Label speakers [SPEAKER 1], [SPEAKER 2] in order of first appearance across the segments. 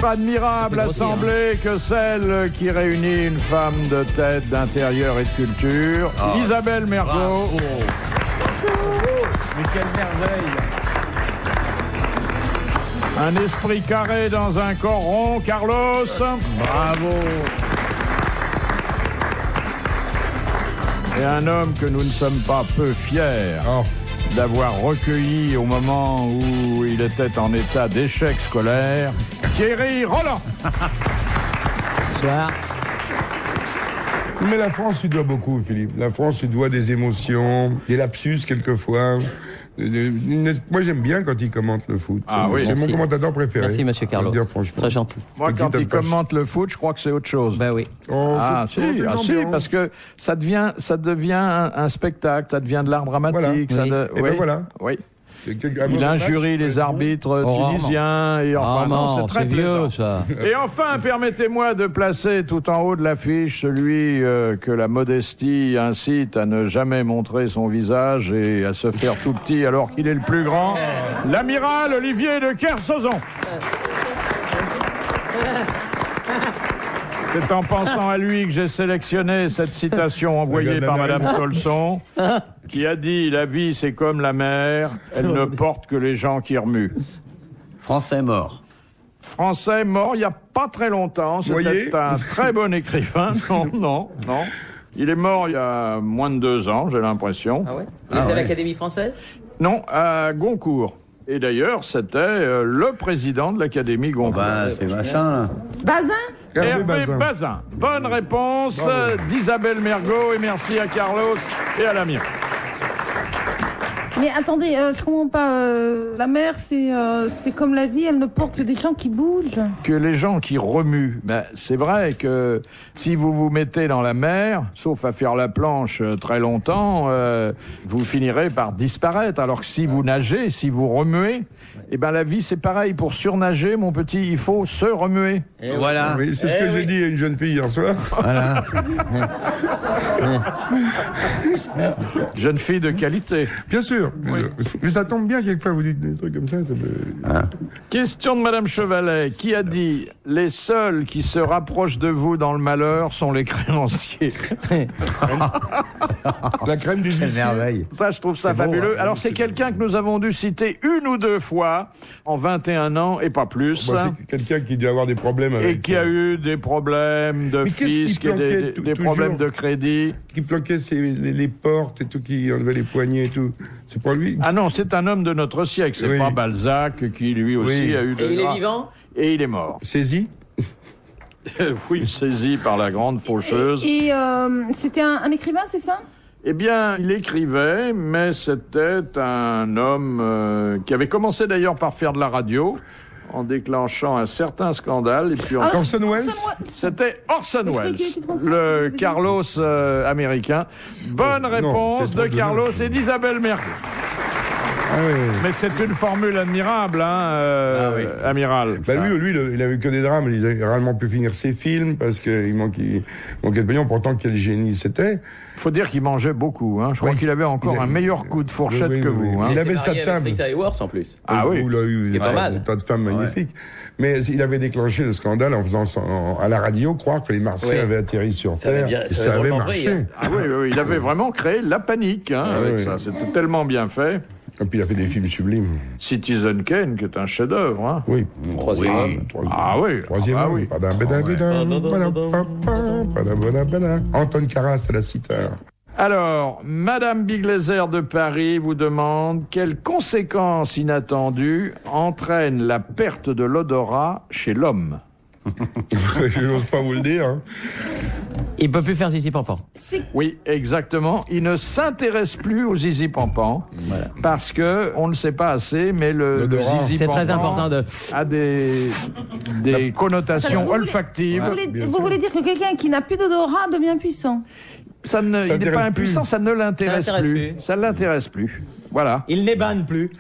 [SPEAKER 1] admirable assemblée que celle qui réunit une femme de tête, d'intérieur et de culture, Isabelle Mergo.
[SPEAKER 2] Mais quelle merveille!
[SPEAKER 1] Un esprit carré dans un corps rond, Carlos.
[SPEAKER 2] Bravo!
[SPEAKER 1] Et un homme que nous ne sommes pas peu fiers d'avoir recueilli au moment où il était en état d'échec scolaire, Thierry Roland.
[SPEAKER 3] Bonsoir.
[SPEAKER 4] Mais la France lui doit beaucoup, Philippe. La France lui doit des émotions, des lapsus quelquefois. Moi, j'aime bien quand il commente le foot.
[SPEAKER 1] Ah oui.
[SPEAKER 4] C'est mon commentateur préféré.
[SPEAKER 3] Merci, monsieur Carlos.
[SPEAKER 4] Dire, franchement.
[SPEAKER 3] Très gentil.
[SPEAKER 1] Moi, quand il commente le foot, je crois que c'est autre chose.
[SPEAKER 3] Ben oui.
[SPEAKER 1] Si, parce que ça devient un spectacle, ça devient de l'art dramatique.
[SPEAKER 4] Voilà. Et ben voilà.
[SPEAKER 1] Oui. Il injurie les arbitres tunisiens et enfin non, c'est très
[SPEAKER 3] vieux ça.
[SPEAKER 1] Et enfin, permettez-moi de placer tout en haut de l'affiche celui que la modestie incite à ne jamais montrer son visage et à se faire tout petit alors qu'il est le plus grand, l'amiral Olivier de Kersauzon. C'est en pensant à lui que j'ai sélectionné cette citation envoyée par Madame Tolson, qui a dit « La vie, c'est comme la mer, elle ne porte que les gens qui remuent. »
[SPEAKER 2] Français mort.
[SPEAKER 1] Français mort il n'y a pas très longtemps. C'était un très bon écrivain. Non. Il est mort il y a moins de 2 ans, j'ai l'impression.
[SPEAKER 3] Ah ouais? Il était à l'Académie française?
[SPEAKER 1] Non, à Goncourt. Et d'ailleurs, c'était le président de l'Académie Goncourt.
[SPEAKER 2] C'est machin.
[SPEAKER 5] Bazin?
[SPEAKER 1] Hervé Bazin. Bonne réponse d'Isabelle Mergo et merci à Carlos et à l'ami.
[SPEAKER 5] Mais attendez, je comprends pas. La mer, c'est comme la vie, elle ne porte que des gens qui bougent.
[SPEAKER 1] Que les gens qui remuent. Ben, c'est vrai que si vous vous mettez dans la mer, sauf à faire la planche très longtemps, vous finirez par disparaître. Alors que si vous nagez, si vous remuez, eh ben la vie c'est pareil. Pour surnager, mon petit, il faut se remuer.
[SPEAKER 3] Et voilà.
[SPEAKER 4] Oui, c'est ce que j'ai dit à une jeune fille hier soir.
[SPEAKER 3] Voilà.
[SPEAKER 1] Jeune fille de qualité.
[SPEAKER 4] Bien sûr.
[SPEAKER 1] Oui.
[SPEAKER 4] Mais ça tombe bien, quelquefois, vous dites des trucs comme ça.
[SPEAKER 1] Question de Madame Chevalet, qui a dit « Les seuls qui se rapprochent de vous dans le malheur sont les créanciers. »
[SPEAKER 4] La crème des huissiers.
[SPEAKER 3] Merveille.
[SPEAKER 1] Ça, je trouve ça fabuleux. Alors, c'est quelqu'un que nous avons dû citer 1 ou 2 fois en 21 ans et pas plus.
[SPEAKER 4] C'est quelqu'un qui doit avoir des problèmes avec...
[SPEAKER 1] Et qui a eu des problèmes de fisc et des problèmes de crédit.
[SPEAKER 4] Qui planquait les portes et tout, qui enlevait les poignées et tout. C'est pas lui?
[SPEAKER 1] Ah non, c'est un homme de notre siècle. C'est pas Balzac qui, lui aussi, a eu de...
[SPEAKER 3] Et il est vivant?
[SPEAKER 1] Et il est mort.
[SPEAKER 4] Saisi?
[SPEAKER 1] Oui, saisi par la grande faucheuse.
[SPEAKER 5] Et c'était un écrivain, c'est ça?
[SPEAKER 1] Eh bien, il écrivait, mais c'était un homme qui avait commencé d'ailleurs par faire de la radio, en déclenchant un certain scandale. Et puis
[SPEAKER 4] Orson Welles?
[SPEAKER 1] C'était Orson Welles, le Carlos américain. Bonne réponse de Carlos et d'Isabelle Mergo.
[SPEAKER 4] Ah oui.
[SPEAKER 1] Mais c'est une formule admirable, amiral.
[SPEAKER 4] Bah lui, il avait que des drames. Il a rarement pu finir ses films parce qu'il manquait de pognon. Pourtant, quel génie c'était.
[SPEAKER 1] Faut dire qu'il mangeait beaucoup. Je crois qu'il avait encore un meilleur coup de fourchette que vous.
[SPEAKER 4] Il avait sa table.
[SPEAKER 3] Rita Hayworth en plus.
[SPEAKER 1] Ah oui.
[SPEAKER 4] Il a eu un tas de femmes magnifiques. Mais il avait déclenché le scandale en faisant à la radio croire que les Martiens avaient atterri sur Terre. Ça avait marché.
[SPEAKER 1] Ah oui, il avait vraiment créé la panique avec ça. C'était tellement bien fait.
[SPEAKER 4] Et puis il a fait des films sublimes.
[SPEAKER 1] Citizen Kane, qui est un chef-d'œuvre.
[SPEAKER 4] Oui.
[SPEAKER 3] Troisième.
[SPEAKER 1] Ah oui.
[SPEAKER 4] Troisième. Anton Karas à la cithare.
[SPEAKER 1] Alors, Madame Biglézer de Paris vous demande quelles conséquences inattendues entraîne la perte de l'odorat chez l'homme.
[SPEAKER 4] Je n'ose pas vous le dire.
[SPEAKER 3] Il peut plus faire zizi pampan.
[SPEAKER 1] Oui, exactement. Il ne s'intéresse plus au zizi pampan parce que on ne sait pas assez, mais le zizi
[SPEAKER 3] c'est
[SPEAKER 1] pampan
[SPEAKER 3] très important
[SPEAKER 1] a des connotations olfactives.
[SPEAKER 5] Vous voulez dire que quelqu'un qui n'a plus d'odorat devient puissant?
[SPEAKER 1] Il n'est pas impuissant, ça ne l'intéresse plus. Ça ne l'intéresse plus. Voilà.
[SPEAKER 3] Il n'ébane plus.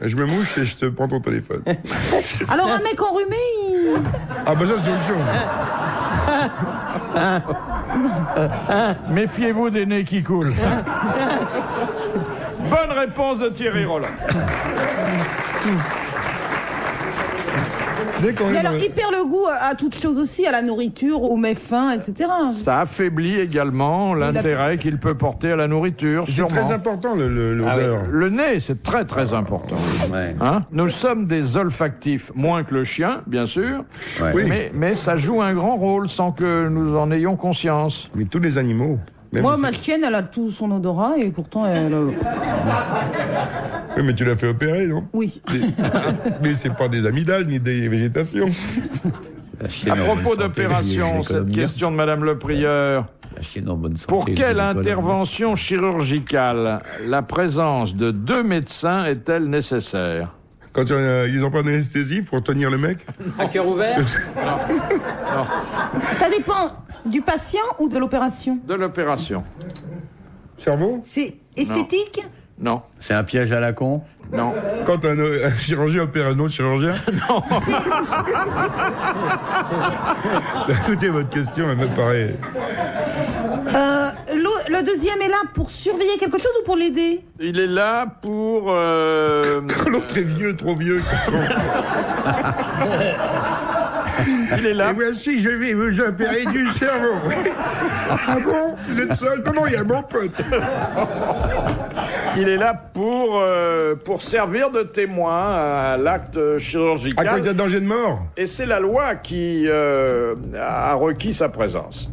[SPEAKER 4] Je me mouche et je te prends ton téléphone.
[SPEAKER 5] Alors un mec enrhumé,
[SPEAKER 4] Ah bah ça c'est autre chose.
[SPEAKER 1] Méfiez-vous des nez qui coulent. Bonne réponse de Thierry Roland.
[SPEAKER 4] Dès qu'on
[SPEAKER 5] Mais
[SPEAKER 4] est
[SPEAKER 5] alors,
[SPEAKER 4] dans-
[SPEAKER 5] il perd le goût à toute chose aussi, à la nourriture, aux mets fins, etc.
[SPEAKER 1] Ça affaiblit également l'intérêt qu'il peut porter à la nourriture,
[SPEAKER 4] C'est
[SPEAKER 1] sûrement.
[SPEAKER 4] très important l'odeur.
[SPEAKER 1] Le nez, c'est très très important.
[SPEAKER 2] Ouais.
[SPEAKER 1] Hein, nous sommes des olfactifs, moins que le chien, bien sûr,
[SPEAKER 2] Ouais.
[SPEAKER 4] Oui.
[SPEAKER 1] mais ça joue un grand rôle sans que nous en ayons conscience.
[SPEAKER 4] Mais tous les animaux. Même
[SPEAKER 5] Moi,
[SPEAKER 4] si-
[SPEAKER 5] ma chienne, elle a tout son odorat et pourtant, elle...
[SPEAKER 4] Oui, mais tu l'as fait opérer, non?
[SPEAKER 5] Oui.
[SPEAKER 4] Mais c'est pas des amygdales ni des végétations.
[SPEAKER 2] La chienne
[SPEAKER 1] À
[SPEAKER 2] en bonne
[SPEAKER 1] propos
[SPEAKER 2] santé,
[SPEAKER 1] d'opération,
[SPEAKER 2] je
[SPEAKER 1] cette
[SPEAKER 2] l'économie.
[SPEAKER 1] question de Madame le Prieur.
[SPEAKER 2] La chienne en bonne santé.
[SPEAKER 1] Pour
[SPEAKER 2] je
[SPEAKER 1] quelle
[SPEAKER 2] l'économie.
[SPEAKER 1] intervention chirurgicale la présence de 2 médecins est-elle nécessaire?
[SPEAKER 4] Quand ils ont pas d'anesthésie pour tenir le mec.
[SPEAKER 3] À cœur ouvert.
[SPEAKER 5] Ça dépend du patient ou de l'opération.
[SPEAKER 1] De l'opération?
[SPEAKER 4] Cerveau.
[SPEAKER 5] C'est esthétique?
[SPEAKER 1] Non,
[SPEAKER 2] C'est un piège à la con.
[SPEAKER 1] non.
[SPEAKER 4] Quand un chirurgien opère un autre chirurgien. Non. Écoutez, votre question, elle me paraît.
[SPEAKER 5] Le deuxième est là pour surveiller quelque chose ou pour l'aider?
[SPEAKER 1] Il est là pour...
[SPEAKER 4] L'autre est vieux, trop vieux.
[SPEAKER 1] il est là.
[SPEAKER 4] Et voici, je vais vous opérer du cerveau. Ah bon? Vous êtes seul? Non, non, il y a mon pote.
[SPEAKER 1] Il est là pour servir de témoin à l'acte
[SPEAKER 4] Ah, quand
[SPEAKER 1] chirurgical.
[SPEAKER 4] il y a danger de mort?
[SPEAKER 1] Et c'est la loi qui a requis sa présence.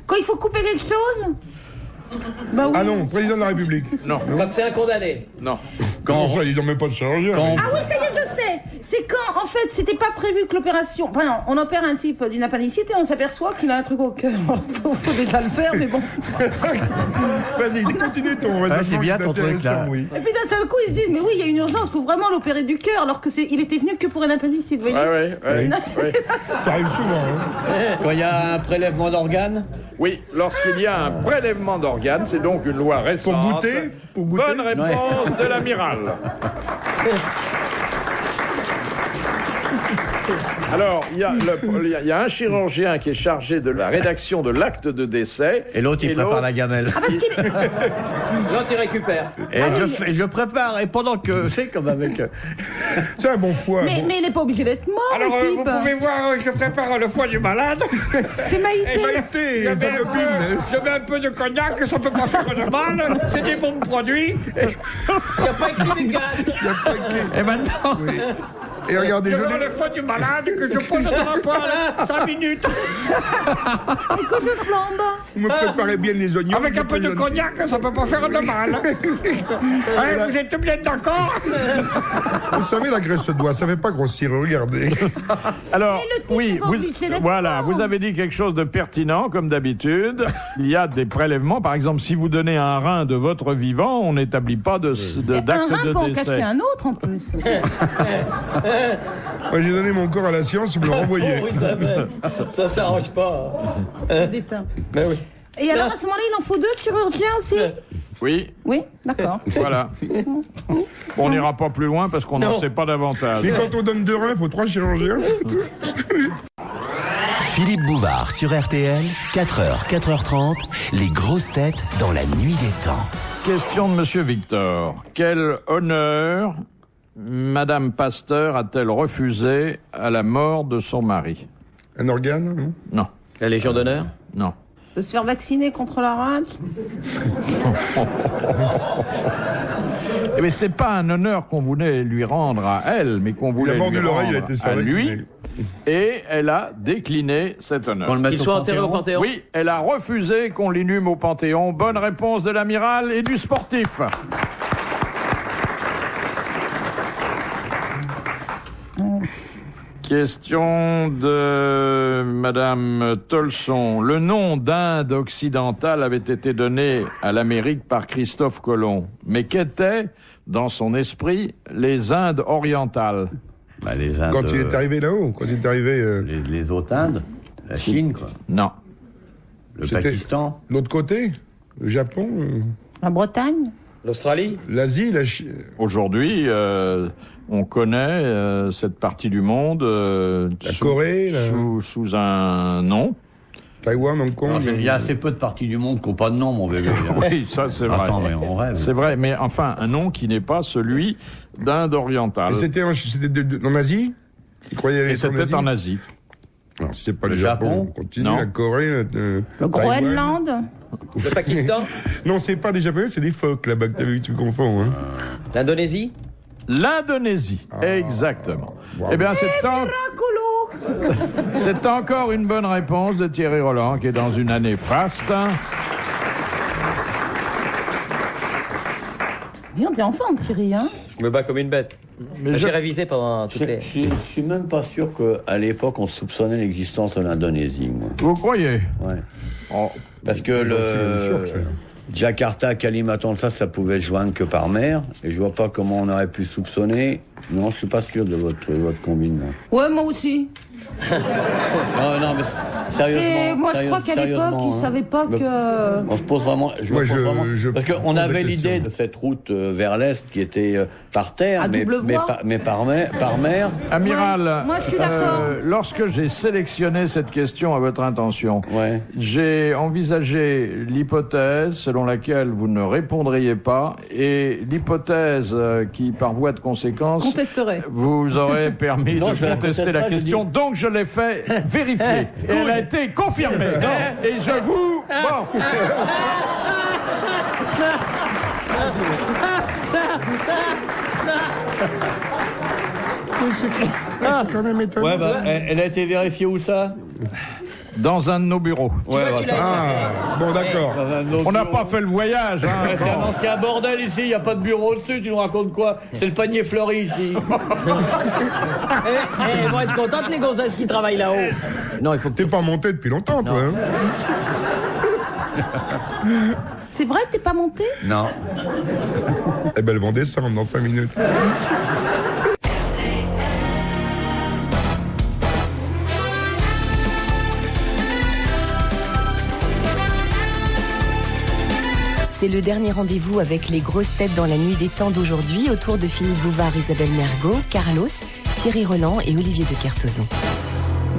[SPEAKER 5] Quand il faut couper quelque chose? Bah oui.
[SPEAKER 4] Ah non, président de la République.
[SPEAKER 1] Non,
[SPEAKER 3] Quand c'est un condamné.
[SPEAKER 1] non.
[SPEAKER 4] Comment ça, ils n'ont même pas de chirurgien?
[SPEAKER 2] Quand-
[SPEAKER 5] Ah oui, ça y est, je sais. C'est quand, en fait, c'était pas prévu que l'opération... Enfin non, on opère un type d'une appendicite et on s'aperçoit qu'il a un truc au cœur. faut déjà le faire, mais bon.
[SPEAKER 4] Vas-y, continue ton raisonnement.
[SPEAKER 2] c'est bien
[SPEAKER 4] qui est
[SPEAKER 2] ton truc,
[SPEAKER 4] intéressant,
[SPEAKER 2] là.
[SPEAKER 4] oui.
[SPEAKER 5] Et puis d'un seul coup, ils se disent, mais oui, il y a une urgence, faut vraiment l'opérer du cœur, alors que il était venu que pour un appendicite, vous voyez.
[SPEAKER 1] Ouais.
[SPEAKER 4] Ça arrive souvent. Hein.
[SPEAKER 2] Quand il y a un prélèvement d'organes.
[SPEAKER 1] Oui, lorsqu'il y a un prélèvement d'organes, c'est donc une loi récente.
[SPEAKER 4] Pour goûter.
[SPEAKER 1] Bonne réponse de l'amiral. Alors, il y a un chirurgien qui est chargé de la rédaction de l'acte de décès.
[SPEAKER 2] Et l'autre, il prépare la gamelle.
[SPEAKER 5] Ah, parce qu'il est...
[SPEAKER 3] L'autre, il récupère.
[SPEAKER 2] Et je prépare. Et pendant que c'est comme avec.
[SPEAKER 4] C'est un bon foie.
[SPEAKER 5] mais il n'est pas obligé d'être mort,
[SPEAKER 6] Alors,
[SPEAKER 5] le
[SPEAKER 6] vous
[SPEAKER 5] type.
[SPEAKER 6] pouvez voir, je prépare le foie du malade.
[SPEAKER 5] C'est Maïté.
[SPEAKER 4] Maïté, sa copine.
[SPEAKER 6] Je mets un peu de cognac, ça peut pas faire de mal. C'est des bons produits.
[SPEAKER 3] Il n'y a pas écrit les gaz.
[SPEAKER 4] Il y a pas que-
[SPEAKER 2] Et maintenant.
[SPEAKER 4] Oui. Et regardez,
[SPEAKER 6] Je
[SPEAKER 4] je
[SPEAKER 6] mets
[SPEAKER 4] l'ai-
[SPEAKER 6] le foie du malade que je pose dans la poêle 5 minutes.
[SPEAKER 5] Et que je flambe.
[SPEAKER 4] vous me préparez bien les oignons.
[SPEAKER 6] Avec un peu de cognac, ça peut pas faire de mal. Hein, vous êtes bien d'accord?
[SPEAKER 4] Vous savez, la graisse de doigt, ça fait pas grossir, regardez.
[SPEAKER 1] Alors,
[SPEAKER 5] Mais le type
[SPEAKER 1] oui,
[SPEAKER 5] n'est pas obligé d'être
[SPEAKER 1] voilà,
[SPEAKER 5] mort.
[SPEAKER 1] vous avez dit quelque chose de pertinent, comme d'habitude. Il y a des prélèvements. Par exemple, si vous donnez un rein de votre vivant, on n'établit pas d'acte
[SPEAKER 5] Un rein peut en
[SPEAKER 1] de
[SPEAKER 5] cacher
[SPEAKER 1] décès.
[SPEAKER 5] un autre, en plus.
[SPEAKER 4] Moi, j'ai donné mon corps à la science, ils me l'ont renvoyé.
[SPEAKER 3] Oh, Isabelle, ça s'arrange pas.
[SPEAKER 5] D'éteint.
[SPEAKER 3] Ben oui.
[SPEAKER 5] Et alors, à ce moment-là, il en faut 2 chirurgiens aussi?
[SPEAKER 1] Oui,
[SPEAKER 5] Oui, d'accord.
[SPEAKER 1] voilà. On n'ira pas plus loin parce qu'on n'en
[SPEAKER 3] Non.
[SPEAKER 1] sait pas davantage.
[SPEAKER 4] Et quand on donne 2 reins, il faut 3 chirurgiens.
[SPEAKER 7] Philippe Bouvard sur RTL, 4h, 4h30, les grosses têtes dans la nuit des temps.
[SPEAKER 1] Question de Monsieur Victor. Quel honneur Madame Pasteur a-t-elle refusé à la mort de son mari?
[SPEAKER 4] Un organe, non?
[SPEAKER 1] Non,
[SPEAKER 3] La Légion d'honneur.
[SPEAKER 1] non.
[SPEAKER 5] De se faire vacciner contre la rage?
[SPEAKER 1] Eh bien, c'est pas un honneur qu'on voulait lui rendre à elle, mais qu'on voulait
[SPEAKER 4] Il a mordu
[SPEAKER 1] lui
[SPEAKER 4] l'oreille, il a
[SPEAKER 1] rendre
[SPEAKER 4] été se faire
[SPEAKER 1] à lui.
[SPEAKER 4] vacciner.
[SPEAKER 1] Et elle a décliné cet honneur.
[SPEAKER 2] Qu'on le mette
[SPEAKER 3] Qu'il
[SPEAKER 2] au
[SPEAKER 3] soit enterré au
[SPEAKER 2] Panthéon.
[SPEAKER 3] Panthéon.
[SPEAKER 1] Oui, elle a refusé qu'on l'inhume au Panthéon. Bonne réponse de l'amiral et du sportif. Question de Madame Tolson. Le nom d'Inde occidentale avait été donné à l'Amérique par Christophe Colomb. Mais qu'étaient, dans son esprit, les Indes orientales?
[SPEAKER 2] Bah, les Indes.
[SPEAKER 4] Quand il est arrivé là-haut, quand il est arrivé
[SPEAKER 2] Les autres Indes. La Chine, quoi.
[SPEAKER 1] Non.
[SPEAKER 2] Le
[SPEAKER 4] C'était-
[SPEAKER 2] Pakistan.
[SPEAKER 4] l'autre côté, le Japon,
[SPEAKER 5] La Bretagne?
[SPEAKER 3] L'Australie.
[SPEAKER 4] l'Asie, la Chine.
[SPEAKER 1] Aujourd'hui, on connaît cette partie du monde
[SPEAKER 4] La Corée,
[SPEAKER 1] sous un nom.
[SPEAKER 4] Taïwan, Hong Kong.
[SPEAKER 2] Alors, il y a assez peu de parties du monde qui n'ont pas de nom, mon bébé.
[SPEAKER 1] Oui, ça c'est vrai.
[SPEAKER 2] Attends, mais on rêve.
[SPEAKER 1] C'est vrai, mais enfin, un nom qui n'est pas celui d'Inde orientale.
[SPEAKER 4] Et c'était en Asie? Il croyait aller
[SPEAKER 1] Et c'était en Asie.
[SPEAKER 4] Alors, si c'est pas le
[SPEAKER 2] Le
[SPEAKER 4] Japon,
[SPEAKER 2] Japon
[SPEAKER 4] on continue,
[SPEAKER 1] Non.
[SPEAKER 4] la Corée,
[SPEAKER 5] Le
[SPEAKER 4] Taïwan.
[SPEAKER 5] Groenland.
[SPEAKER 3] Le Pakistan?
[SPEAKER 4] Non, c'est pas des Japonais, c'est des phoques là-bas que t'as vu, tu confonds. Hein.
[SPEAKER 3] L'Indonésie?
[SPEAKER 1] L'Indonésie, exactement.
[SPEAKER 4] bravo.
[SPEAKER 1] Eh bien,
[SPEAKER 5] Dracolo.
[SPEAKER 1] c'est encore une bonne réponse de Thierry Roland, qui est dans une année faste.
[SPEAKER 5] Dis, on t'es en forme, Thierry, hein?
[SPEAKER 3] Je me bats comme une bête.
[SPEAKER 1] Mais
[SPEAKER 3] J'ai révisé pendant toutes les...
[SPEAKER 2] Je suis même pas sûr qu'à l'époque, on soupçonnait l'existence de l'Indonésie, moi.
[SPEAKER 1] Vous croyez?
[SPEAKER 2] Ouais.
[SPEAKER 1] Oh,
[SPEAKER 2] Parce que
[SPEAKER 4] J'en suis même sûr que c'est-
[SPEAKER 2] Jakarta, Kalimantan, ça pouvait se joindre que par mer. Et je vois pas comment on aurait pu soupçonner. Non, je suis pas sûr de votre combine. là.
[SPEAKER 5] Ouais, moi aussi.
[SPEAKER 2] Non, mais sérieusement.
[SPEAKER 5] Moi, je crois qu'à l'époque, ils savaient pas que...
[SPEAKER 2] On se pose vraiment.
[SPEAKER 4] Moi,
[SPEAKER 2] me pose vraiment-
[SPEAKER 4] je
[SPEAKER 2] parce qu'on
[SPEAKER 4] pose la
[SPEAKER 2] avait
[SPEAKER 4] question.
[SPEAKER 2] l'idée de cette route vers l'est qui était par terre,
[SPEAKER 5] À
[SPEAKER 2] mais,
[SPEAKER 5] double
[SPEAKER 2] mais,
[SPEAKER 5] voie.
[SPEAKER 2] par mer.
[SPEAKER 1] Amiral,
[SPEAKER 5] Ouais, moi, je suis d'accord.
[SPEAKER 1] lorsque j'ai sélectionné cette question à votre intention,
[SPEAKER 2] Ouais.
[SPEAKER 1] j'ai envisagé l'hypothèse selon laquelle vous ne répondriez pas et l'hypothèse qui, par voie de conséquence,
[SPEAKER 5] Contesterait.
[SPEAKER 1] vous aurait permis
[SPEAKER 2] Non,
[SPEAKER 1] de
[SPEAKER 2] je la
[SPEAKER 1] contester
[SPEAKER 2] conteste
[SPEAKER 1] la
[SPEAKER 2] pas, je
[SPEAKER 1] question.
[SPEAKER 2] dis-
[SPEAKER 1] Donc je l'ai fait vérifier. Et elle a été confirmée. Et je vous... Bon.
[SPEAKER 4] C'est quand même étonnant.
[SPEAKER 2] Ouais, bah, elle a été vérifiée où ça?
[SPEAKER 1] Dans un de nos bureaux.
[SPEAKER 2] Ouais,
[SPEAKER 3] vois, tu l'as-
[SPEAKER 4] Ah, bon, d'accord.
[SPEAKER 1] On n'a pas fait le voyage. Hein,
[SPEAKER 2] Ouais, c'est un ancien bordel ici, il n'y a pas de bureau dessus, tu nous racontes quoi? C'est le panier fleuri ici.
[SPEAKER 3] Elles vont être contentes, les gonzesses qui travaillent là-haut. Non, il faut que...
[SPEAKER 4] T'es pas monté depuis longtemps, toi. Hein.
[SPEAKER 5] C'est vrai que t'es pas monté?
[SPEAKER 2] Non.
[SPEAKER 4] Eh ben, elles vont descendre dans 5 minutes.
[SPEAKER 8] C'est le dernier rendez-vous avec les grosses têtes dans la nuit des temps d'aujourd'hui, autour de Philippe Bouvard, Isabelle Mergo, Carlos, Thierry Roland et Olivier de Kersauzon.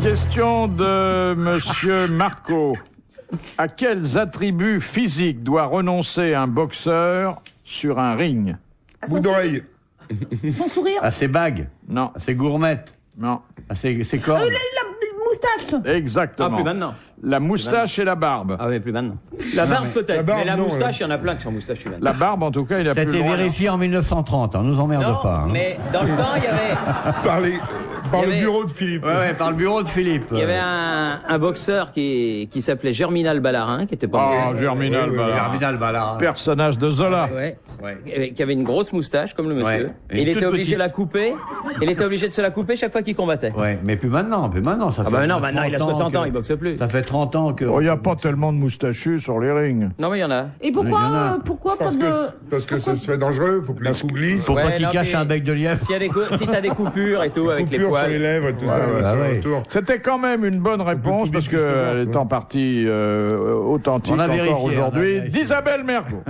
[SPEAKER 1] Question de Monsieur Marco. À quels attributs physiques doit renoncer un boxeur sur un ring?
[SPEAKER 4] Bout d'oreille.
[SPEAKER 5] Son sourire?
[SPEAKER 2] À ses bagues,
[SPEAKER 1] Non,
[SPEAKER 2] à ses gourmettes,
[SPEAKER 1] non,
[SPEAKER 2] à ses cordes.
[SPEAKER 5] La moustache.
[SPEAKER 1] exactement.
[SPEAKER 3] Ah, plus maintenant.
[SPEAKER 1] La moustache et la barbe.
[SPEAKER 3] Ah oui, plus maintenant. La barbe peut-être,
[SPEAKER 4] la barbe,
[SPEAKER 3] mais la
[SPEAKER 4] non,
[SPEAKER 3] moustache, il y en a plein qui sont moustachus maintenant.
[SPEAKER 1] La barbe, en tout cas, il a
[SPEAKER 2] Ça a
[SPEAKER 1] plus
[SPEAKER 2] été
[SPEAKER 1] loin.
[SPEAKER 2] vérifié en 1930, nous emmerde
[SPEAKER 3] Non,
[SPEAKER 2] pas. Hein.
[SPEAKER 3] mais dans le temps, il y avait...
[SPEAKER 4] Par
[SPEAKER 3] Il y
[SPEAKER 4] le
[SPEAKER 3] avait-
[SPEAKER 4] bureau de Philippe.
[SPEAKER 2] Ouais, par le bureau de Philippe.
[SPEAKER 3] Il y avait un boxeur qui s'appelait Germinal Ballarin, qui était pas
[SPEAKER 1] Ah, Germinal,
[SPEAKER 4] Oui, oui,
[SPEAKER 1] Ballard.
[SPEAKER 2] Germinal Ballard.
[SPEAKER 1] Personnage de Zola.
[SPEAKER 3] Ouais.
[SPEAKER 2] Ouais.
[SPEAKER 3] Qui avait une grosse moustache comme le monsieur.
[SPEAKER 2] Ouais. Et
[SPEAKER 3] Et il
[SPEAKER 2] une
[SPEAKER 3] était
[SPEAKER 2] toute
[SPEAKER 3] obligé
[SPEAKER 2] petite.
[SPEAKER 3] de la couper. Il était obligé de se la couper chaque fois qu'il combattait.
[SPEAKER 2] Ouais, mais plus maintenant. Ça
[SPEAKER 3] Ah
[SPEAKER 2] fait
[SPEAKER 3] bah non, maintenant il a
[SPEAKER 2] 30
[SPEAKER 3] 60 ans,
[SPEAKER 2] que-
[SPEAKER 3] il boxe plus.
[SPEAKER 2] Ça fait 30 ans que...
[SPEAKER 1] Oh, il n'y a pas tellement de moustachus sur les rings.
[SPEAKER 3] Non mais il y en a.
[SPEAKER 5] Et
[SPEAKER 2] Il y en a.
[SPEAKER 5] pourquoi pas
[SPEAKER 4] Parce
[SPEAKER 5] de...
[SPEAKER 4] que ce serait dangereux, faut que les coups glissent.
[SPEAKER 2] Faut pas
[SPEAKER 3] Ouais,
[SPEAKER 2] qu'il
[SPEAKER 3] non,
[SPEAKER 2] cache
[SPEAKER 3] puis-
[SPEAKER 2] un bec de lièvre.
[SPEAKER 3] Si t'as des coupures et tout avec les
[SPEAKER 4] Coupures sur les
[SPEAKER 3] poils.
[SPEAKER 4] lèvres et tout ça.
[SPEAKER 2] bah
[SPEAKER 4] ça va
[SPEAKER 2] ouais.
[SPEAKER 4] autour.
[SPEAKER 1] C'était quand même une bonne réponse
[SPEAKER 4] tout
[SPEAKER 1] parce
[SPEAKER 4] vite,
[SPEAKER 1] qu'elle
[SPEAKER 4] tu
[SPEAKER 1] est
[SPEAKER 4] vois.
[SPEAKER 1] en partie authentique
[SPEAKER 2] On a
[SPEAKER 1] encore
[SPEAKER 2] vérifié, on a
[SPEAKER 1] aujourd'hui.
[SPEAKER 2] vérifié.
[SPEAKER 1] D'Isabelle Mergo.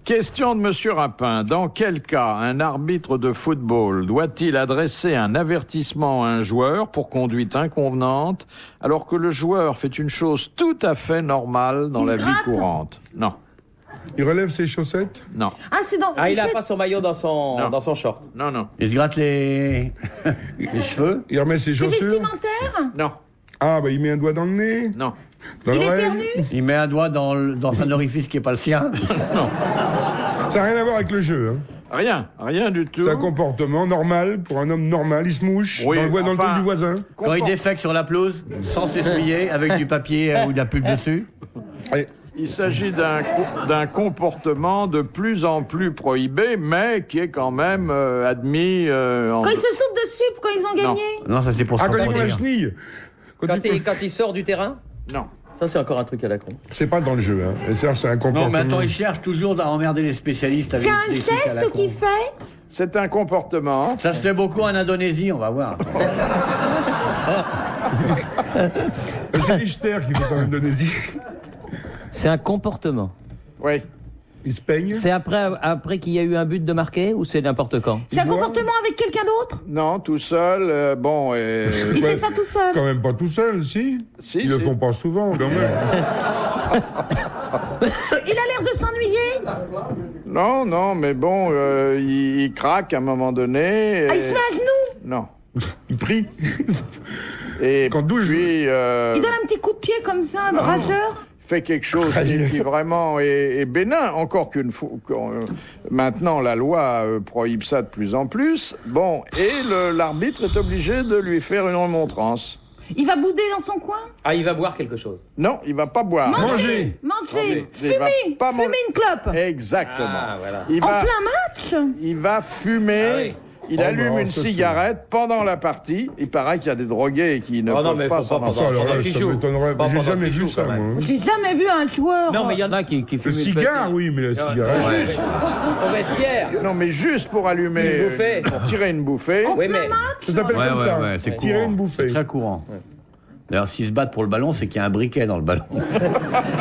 [SPEAKER 1] Question de Monsieur Rapin. Dans quel cas un arbitre de football doit-il adresser un avertissement à un joueur pour conduite inconvenante alors que le joueur fait une chose tout à fait normale dans
[SPEAKER 5] Il
[SPEAKER 1] la
[SPEAKER 5] se
[SPEAKER 1] vie
[SPEAKER 5] gratte.
[SPEAKER 1] courante? Non,
[SPEAKER 4] Il relève ses chaussettes.
[SPEAKER 1] non,
[SPEAKER 5] Ah, c'est dans...
[SPEAKER 3] Ah, il a
[SPEAKER 5] fait-
[SPEAKER 3] pas son maillot dans
[SPEAKER 1] Non.
[SPEAKER 3] son short.
[SPEAKER 1] non, non,
[SPEAKER 2] Il se gratte les cheveux.
[SPEAKER 4] Il remet ses
[SPEAKER 5] C'est
[SPEAKER 4] chaussures.
[SPEAKER 5] vestimentaire?
[SPEAKER 1] non,
[SPEAKER 4] Ah, bah il met un doigt dans le nez,
[SPEAKER 1] non.
[SPEAKER 4] dans
[SPEAKER 5] Il
[SPEAKER 4] l'oreille.
[SPEAKER 5] éternue?
[SPEAKER 2] Il met un doigt dans un orifice qui est pas le sien.
[SPEAKER 4] Ça n'a rien à voir avec le jeu. Hein.
[SPEAKER 1] Rien du tout.
[SPEAKER 4] C'est un comportement normal pour un homme normal. Il se mouche,
[SPEAKER 1] Oui,
[SPEAKER 4] on le voit dans le
[SPEAKER 1] enfin-
[SPEAKER 4] truc du voisin.
[SPEAKER 2] Quand il défèque sur la pelouse, sans s'essuyer, avec du papier ou de la pub dessus.
[SPEAKER 4] Allez,
[SPEAKER 1] Il s'agit d'un comportement de plus en plus prohibé, mais qui est quand même admis.
[SPEAKER 5] Quand ils se sautent dessus, quand ils ont gagné?
[SPEAKER 2] Non, ça c'est pour
[SPEAKER 4] ah, quand il prend la
[SPEAKER 2] s'entretenir.
[SPEAKER 4] chenille.
[SPEAKER 3] Quand il sort du terrain,
[SPEAKER 1] Non.
[SPEAKER 3] ça c'est encore un truc à la con.
[SPEAKER 4] C'est pas dans le jeu. Hein. Et ça, c'est un comportement.
[SPEAKER 2] Non, mais attends, il cherche toujours à emmerder les spécialistes avec
[SPEAKER 5] C'est un
[SPEAKER 2] des trucs à la
[SPEAKER 5] test
[SPEAKER 2] con.
[SPEAKER 5] qu'il fait?
[SPEAKER 1] C'est un comportement.
[SPEAKER 2] Ça se fait beaucoup en Indonésie, on va voir.
[SPEAKER 4] C'est Richter qui fait ça en Indonésie.
[SPEAKER 3] C'est un comportement.
[SPEAKER 1] Oui.
[SPEAKER 4] Il se peigne.
[SPEAKER 3] C'est après qu'il y a eu un but de marqué ou c'est n'importe quand?
[SPEAKER 5] C'est un
[SPEAKER 4] boit
[SPEAKER 5] comportement avec quelqu'un d'autre?
[SPEAKER 1] Non, tout seul. Bon.
[SPEAKER 5] Il fait ça tout seul?
[SPEAKER 4] Quand même pas tout seul, si.
[SPEAKER 1] Si,
[SPEAKER 4] Ils le
[SPEAKER 1] si.
[SPEAKER 4] font pas souvent, quand même.
[SPEAKER 5] Il a l'air de s'ennuyer.
[SPEAKER 1] Non, mais bon, il craque à un moment donné.
[SPEAKER 5] Ah, il se met à genoux.
[SPEAKER 1] Non.
[SPEAKER 4] Il prie.
[SPEAKER 1] Et
[SPEAKER 4] Quand douche.
[SPEAKER 1] puis,
[SPEAKER 5] Il donne un petit coup de pied comme ça, de rageur.
[SPEAKER 1] fait quelque chose qui vraiment est bénin, encore qu'une fois. Maintenant, la loi prohibe ça de plus en plus. Bon, et l'arbitre est obligé de lui faire une remontrance.
[SPEAKER 5] Il va bouder dans son coin.
[SPEAKER 3] Ah, il va boire quelque chose.
[SPEAKER 1] Non, il va pas boire.
[SPEAKER 5] Manger. Fumer.
[SPEAKER 1] Pas
[SPEAKER 5] Fumer une clope.
[SPEAKER 1] Exactement.
[SPEAKER 3] Ah, voilà.
[SPEAKER 1] Il
[SPEAKER 5] En
[SPEAKER 1] va,
[SPEAKER 5] plein match.
[SPEAKER 1] il va fumer.
[SPEAKER 3] Ah oui.
[SPEAKER 1] Il allume une
[SPEAKER 4] ça,
[SPEAKER 1] cigarette pendant la partie. Il paraît qu'il y a des drogués qui ne
[SPEAKER 3] Oh non,
[SPEAKER 1] peuvent
[SPEAKER 3] mais
[SPEAKER 1] pas
[SPEAKER 3] faut
[SPEAKER 1] s'en
[SPEAKER 3] pas
[SPEAKER 1] empêcher.
[SPEAKER 4] Ça, alors là,
[SPEAKER 3] pendant qu'il
[SPEAKER 4] ça
[SPEAKER 3] joue.
[SPEAKER 4] m'étonnerait.
[SPEAKER 3] Pas
[SPEAKER 4] J'ai
[SPEAKER 3] pendant
[SPEAKER 4] jamais
[SPEAKER 3] qu'il
[SPEAKER 4] vu
[SPEAKER 3] joue,
[SPEAKER 4] ça,
[SPEAKER 3] quand même.
[SPEAKER 4] moi.
[SPEAKER 5] J'ai jamais vu un joueur.
[SPEAKER 3] Non, mais il y en a qui fument
[SPEAKER 4] Le cigare, oui, mais la cigarette.
[SPEAKER 3] Ouais. Au vestiaire.
[SPEAKER 1] Non, mais juste pour allumer,
[SPEAKER 3] Une bouffée.
[SPEAKER 1] pour tirer une bouffée.
[SPEAKER 3] Oui, mais
[SPEAKER 4] Ça s'appelle comme ça.
[SPEAKER 2] c'est
[SPEAKER 4] Tirer
[SPEAKER 2] courant.
[SPEAKER 4] une bouffée.
[SPEAKER 2] C'est très courant. D'ailleurs, s'ils se battent pour le ballon, c'est qu'il y a un briquet dans le ballon.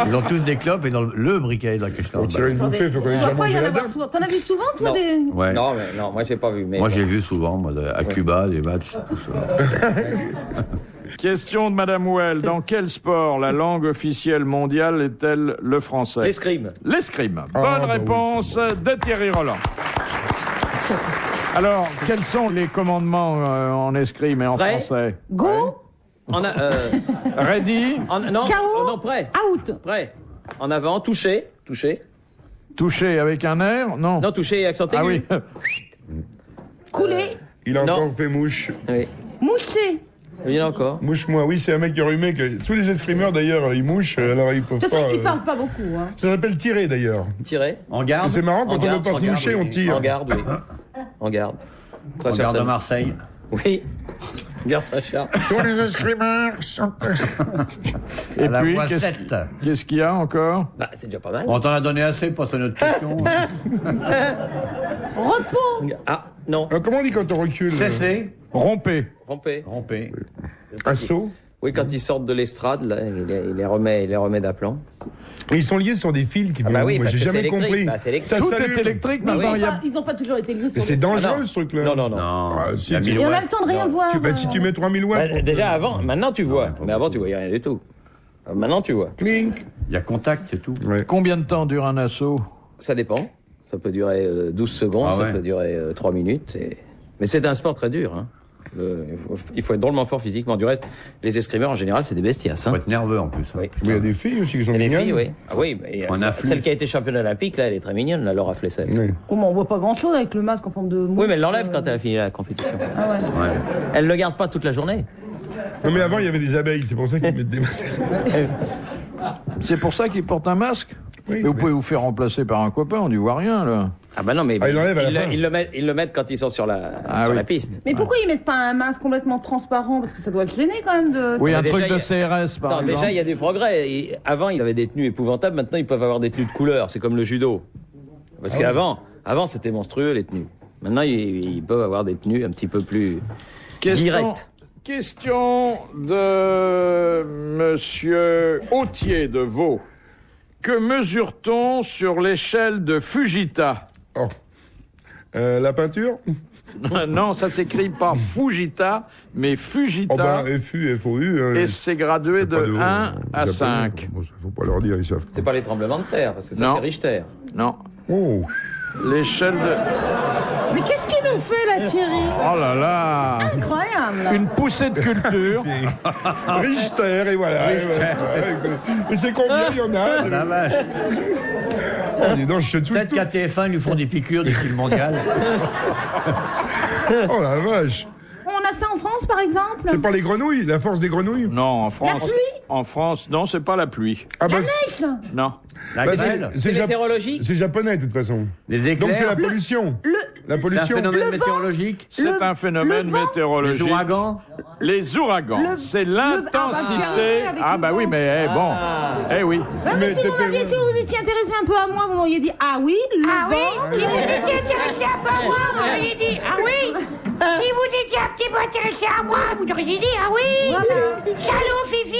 [SPEAKER 2] Ils ont tous des clopes et dans le briquet dans quelque
[SPEAKER 4] Pour
[SPEAKER 2] chose.
[SPEAKER 4] tirer une bouffée, il faut qu'on ait
[SPEAKER 5] On
[SPEAKER 4] déjà
[SPEAKER 5] va pas y
[SPEAKER 4] mangé
[SPEAKER 5] en
[SPEAKER 4] la
[SPEAKER 5] avoir
[SPEAKER 4] dame.
[SPEAKER 5] souvent. T'en as vu souvent, toi,
[SPEAKER 3] Non.
[SPEAKER 5] des...
[SPEAKER 2] Ouais.
[SPEAKER 3] non, moi j'ai pas vu. Mais
[SPEAKER 2] Moi, j'ai vu souvent, moi, à Cuba, des matchs. Tout ça.
[SPEAKER 1] Question de Madame Houel. Dans quel sport la langue officielle mondiale est-elle le français?
[SPEAKER 3] l'escrime.
[SPEAKER 1] L'escrime.
[SPEAKER 4] Ah,
[SPEAKER 1] Bonne
[SPEAKER 4] bah oui,
[SPEAKER 1] réponse de Thierry Roland. Alors, quels sont les commandements en escrime et en
[SPEAKER 3] Prêt.
[SPEAKER 1] français?
[SPEAKER 5] Go,
[SPEAKER 3] En a,
[SPEAKER 1] Ready?
[SPEAKER 3] non,
[SPEAKER 5] KO.
[SPEAKER 3] non, prêt.
[SPEAKER 5] out.
[SPEAKER 3] Prêt. En avant, toucher.
[SPEAKER 1] Toucher avec un air? Non.
[SPEAKER 3] Non, toucher et accent aigu.
[SPEAKER 1] Ah oui.
[SPEAKER 5] Couler,
[SPEAKER 4] Il a
[SPEAKER 3] Non.
[SPEAKER 4] encore fait mouche.
[SPEAKER 3] Oui.
[SPEAKER 5] moucher.
[SPEAKER 3] Il y en a encore.
[SPEAKER 4] Mouche-moi, oui, c'est un mec qui est rhumé. Tous les escrimeurs, d'ailleurs, ils mouchent, alors ils peuvent
[SPEAKER 5] Je
[SPEAKER 4] pas...
[SPEAKER 5] sais qu'il parle pas beaucoup. Hein.
[SPEAKER 4] Ça s'appelle tirer, d'ailleurs.
[SPEAKER 3] Tirer.
[SPEAKER 2] En garde.
[SPEAKER 4] Et c'est marrant, quand
[SPEAKER 3] En
[SPEAKER 4] on
[SPEAKER 3] garde,
[SPEAKER 4] veut pas
[SPEAKER 3] en
[SPEAKER 4] se
[SPEAKER 3] garde,
[SPEAKER 4] moucher,
[SPEAKER 3] oui.
[SPEAKER 4] on tire.
[SPEAKER 3] En garde, oui. En garde. Très
[SPEAKER 2] En garde de
[SPEAKER 3] certainement.
[SPEAKER 2] Marseille.
[SPEAKER 3] Oui. Garde Richard.
[SPEAKER 4] Tous les escrimeurs sont...
[SPEAKER 1] Et
[SPEAKER 2] À la
[SPEAKER 1] puis,
[SPEAKER 2] voix
[SPEAKER 1] qu'est-ce
[SPEAKER 2] 7.
[SPEAKER 1] qu'est-ce qu'il y a encore?
[SPEAKER 3] Bah, c'est déjà pas mal.
[SPEAKER 2] On t'en a donné assez pour notre question.
[SPEAKER 5] Repos,
[SPEAKER 3] Ah, non.
[SPEAKER 4] Comment on dit quand on recule
[SPEAKER 2] Cessez.
[SPEAKER 1] Rompez.
[SPEAKER 3] Rompez.
[SPEAKER 2] Rompez.
[SPEAKER 4] Un saut.
[SPEAKER 3] Oui, quand ils sortent de l'estrade, là, il les remet d'aplomb.
[SPEAKER 4] Et ils sont liés sur des fils qui
[SPEAKER 3] Ah bah
[SPEAKER 4] vont...
[SPEAKER 3] oui,
[SPEAKER 4] Moi,
[SPEAKER 3] parce
[SPEAKER 4] j'ai
[SPEAKER 3] que c'est
[SPEAKER 4] jamais
[SPEAKER 3] électrique.
[SPEAKER 4] compris.
[SPEAKER 3] Bah, c'est électrique.
[SPEAKER 4] Ça
[SPEAKER 1] Tout
[SPEAKER 4] s'allume.
[SPEAKER 1] est électrique
[SPEAKER 5] mais
[SPEAKER 1] maintenant.
[SPEAKER 5] ils ont pas toujours été liés
[SPEAKER 4] Mais
[SPEAKER 5] sur
[SPEAKER 4] c'est
[SPEAKER 5] les...
[SPEAKER 4] dangereux,
[SPEAKER 3] Ah non.
[SPEAKER 4] ce truc-là.
[SPEAKER 3] Non, non, non.
[SPEAKER 2] Non.
[SPEAKER 4] Ah, si,
[SPEAKER 2] La
[SPEAKER 4] tu-
[SPEAKER 2] mille
[SPEAKER 5] Et on a
[SPEAKER 2] watts.
[SPEAKER 5] le temps de rien voir.
[SPEAKER 4] Si tu mets 3000 watts...
[SPEAKER 3] Bah, déjà avant, maintenant tu vois. Mais avant tu voyais rien du tout. Maintenant tu vois.
[SPEAKER 4] Clink.
[SPEAKER 2] Il y a contact, c'est tout.
[SPEAKER 4] Ouais.
[SPEAKER 1] Combien de temps dure un assaut?
[SPEAKER 3] Ça dépend. Ça peut durer 12 secondes,
[SPEAKER 2] Ah
[SPEAKER 3] ça
[SPEAKER 2] ouais.
[SPEAKER 3] peut durer 3 minutes. Mais c'est un sport très dur. Hein. Il faut être drôlement fort physiquement. Du reste, les escrimeurs en général, c'est des bestias.
[SPEAKER 2] Faut
[SPEAKER 3] Hein.
[SPEAKER 2] être nerveux en plus. hein.
[SPEAKER 3] Oui.
[SPEAKER 4] Mais il y a des filles aussi qui sont
[SPEAKER 3] Et les
[SPEAKER 4] mignonnes.
[SPEAKER 3] filles, oui. Ah oui, mais,
[SPEAKER 2] Faut un afflux.
[SPEAKER 3] celle qui a été championne olympique, là, elle est très mignonne, la Laura Flessel.
[SPEAKER 4] Oui.
[SPEAKER 5] Oh, mais on voit pas grand-chose avec le masque en forme de...
[SPEAKER 3] Oui, mais elle l'enlève quand elle a fini la compétition.
[SPEAKER 5] Ah ouais.
[SPEAKER 2] Ouais.
[SPEAKER 3] Elle ne le garde pas toute la journée.
[SPEAKER 4] Non, mais avant, il y avait des abeilles, c'est pour ça qu'ils mettent des masques.
[SPEAKER 1] C'est pour ça qu'il porte un masque?
[SPEAKER 4] Oui,
[SPEAKER 1] Mais vous
[SPEAKER 4] mais-
[SPEAKER 1] pouvez vous faire remplacer par un copain, on n'y voit rien, là.
[SPEAKER 3] Ah bah non, mais
[SPEAKER 4] Ah, il l'enlève à la fin.
[SPEAKER 3] ils le mettent quand ils sont sur la,
[SPEAKER 1] Ah
[SPEAKER 3] sur
[SPEAKER 1] oui.
[SPEAKER 3] la piste.
[SPEAKER 5] Mais pourquoi ils mettent pas un masque complètement transparent? Parce que ça doit te gêner quand même de...
[SPEAKER 1] Oui, un
[SPEAKER 3] déjà,
[SPEAKER 1] truc
[SPEAKER 3] il y
[SPEAKER 1] de
[SPEAKER 3] a-
[SPEAKER 1] CRS, par
[SPEAKER 3] Attends,
[SPEAKER 1] exemple.
[SPEAKER 3] déjà, il y a des progrès. Avant, ils avaient des tenues épouvantables. Maintenant, ils peuvent avoir des tenues de couleur. C'est comme le judo. Parce qu'avant, c'était monstrueux, les tenues. Maintenant, ils peuvent avoir des tenues un petit peu plus directes.
[SPEAKER 1] Question de Monsieur Autier de Vaud. Que mesure-t-on sur l'échelle de Fujita?
[SPEAKER 4] Oh. La peinture.
[SPEAKER 1] Non, ça s'écrit pas Fujita, mais Fujita.
[SPEAKER 4] Oh ben, FU, FOU.
[SPEAKER 1] Et c'est gradué de 1 à 5.
[SPEAKER 4] Bon, faut pas leur dire, ils savent.
[SPEAKER 3] C'est pas les tremblements de terre, parce que ça,
[SPEAKER 1] Non.
[SPEAKER 3] c'est Richter.
[SPEAKER 1] Non.
[SPEAKER 4] Oh.
[SPEAKER 1] L'échelle de...
[SPEAKER 5] Mais qu'est-ce qu'il nous fait là, Thierry?
[SPEAKER 1] Oh là là.
[SPEAKER 5] Incroyable là.
[SPEAKER 1] Une poussée de culture.
[SPEAKER 4] Richter, et voilà. Et c'est combien il y en a
[SPEAKER 2] La vache.
[SPEAKER 4] Oh, dis donc, je sais tout.
[SPEAKER 2] Peut-être qu'à TF1, ils lui font des piqûres d'ici le mondial.
[SPEAKER 4] Oh la vache.
[SPEAKER 5] On a ça en France par exemple?
[SPEAKER 4] C'est pas les grenouilles, la force des grenouilles.
[SPEAKER 1] Non, en France.
[SPEAKER 5] La pluie?
[SPEAKER 1] En France, non, c'est pas la pluie.
[SPEAKER 4] Ah bah,
[SPEAKER 5] Neige là.
[SPEAKER 1] Non.
[SPEAKER 2] La
[SPEAKER 4] bah,
[SPEAKER 2] grêle.
[SPEAKER 3] C'est météorologique.
[SPEAKER 4] c'est japonais de toute façon.
[SPEAKER 2] Les
[SPEAKER 4] Donc c'est
[SPEAKER 2] éclairs.
[SPEAKER 4] la pollution. La
[SPEAKER 2] C'est un
[SPEAKER 4] pollution.
[SPEAKER 2] phénomène météorologique.
[SPEAKER 1] C'est un phénomène
[SPEAKER 5] le vent,
[SPEAKER 2] Les
[SPEAKER 1] météorologique.
[SPEAKER 2] ouragans.
[SPEAKER 1] Les ouragans, c'est l'intensité.
[SPEAKER 5] avec
[SPEAKER 1] Ah
[SPEAKER 5] le
[SPEAKER 1] bah oui,
[SPEAKER 5] vent.
[SPEAKER 1] mais bon. Eh oui.
[SPEAKER 5] Ouais, mais
[SPEAKER 4] Mais
[SPEAKER 5] si vous
[SPEAKER 4] t'étais-
[SPEAKER 5] m'aviez, si vous étiez intéressé un peu à moi, vous m'auriez dit ah oui, le vent.
[SPEAKER 9] Si vous étiez intéressé un peu à moi, vous m'auriez dit ah oui. Si vous étiez un petit peu intéressé à moi, vous auriez dit ah oui. Salaud Fifi.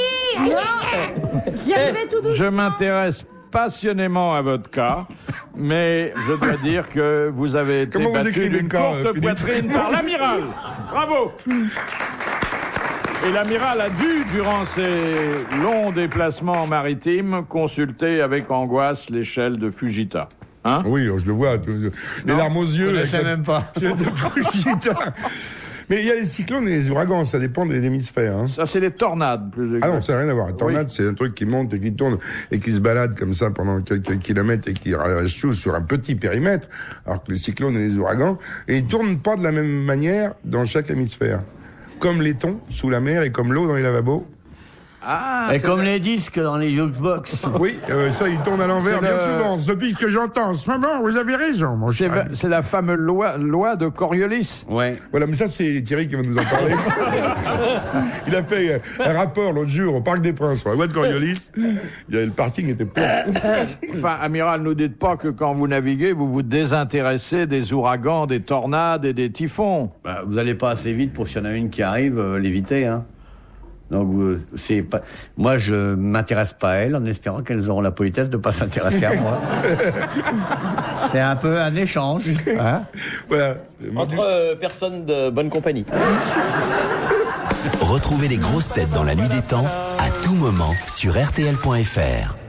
[SPEAKER 5] J'y arrivais tout doucement.
[SPEAKER 1] Je m'intéresse passionnément à votre cas, mais je dois dire que vous avez été
[SPEAKER 4] Comment vous
[SPEAKER 1] battu
[SPEAKER 4] écrivez
[SPEAKER 1] d'une
[SPEAKER 4] le cas,
[SPEAKER 1] courte
[SPEAKER 4] Philippe
[SPEAKER 1] poitrine par l'amiral. Bravo. Et l'amiral a dû, durant ses longs déplacements maritimes, consulter avec angoisse l'échelle de Fujita. Hein?
[SPEAKER 4] Oui, je le vois. Les larmes aux yeux.
[SPEAKER 2] Je ne sais même pas.
[SPEAKER 4] De Fujita. Mais il y a les cyclones et les ouragans, ça dépend des hémisphères. Hein.
[SPEAKER 1] Ça, c'est les tornades, plus exactement.
[SPEAKER 4] Ah non, ça n'a rien à voir. La tornade, c'est un truc qui monte et qui tourne et qui se balade comme ça pendant quelques kilomètres et qui reste sur un petit périmètre, alors que les cyclones et les ouragans, et ils tournent pas de la même manière dans chaque hémisphère. Comme les thons sous la mer et comme l'eau dans les lavabos.
[SPEAKER 1] Ah,
[SPEAKER 2] Et comme les disques dans les jukebox.
[SPEAKER 4] Oui, ça, ils tournent à l'envers bien souvent. Depuis que j'entends en ce moment, vous avez raison, mon cher.
[SPEAKER 1] C'est la fameuse loi de Coriolis.
[SPEAKER 2] Ouais.
[SPEAKER 4] Voilà, mais ça, c'est Thierry qui va nous en parler. Il a fait un rapport l'autre jour au Parc des Princes sur la loi de Coriolis. Le parking était plein.
[SPEAKER 1] Enfin, amiral, ne dites pas que quand vous naviguez, vous vous désintéressez des ouragans, des tornades et des typhons.
[SPEAKER 2] Bah, vous n'allez pas assez vite pour s'il y en a une qui arrive, l'éviter, hein. Donc, c'est pas. Moi, je m'intéresse pas à elles en espérant qu'elles auront la politesse de pas s'intéresser à moi. C'est un peu un échange. Hein,
[SPEAKER 4] Voilà.
[SPEAKER 3] Entre personnes de bonne compagnie.
[SPEAKER 7] Retrouvez les grosses têtes dans la nuit des temps à tout moment sur RTL.fr.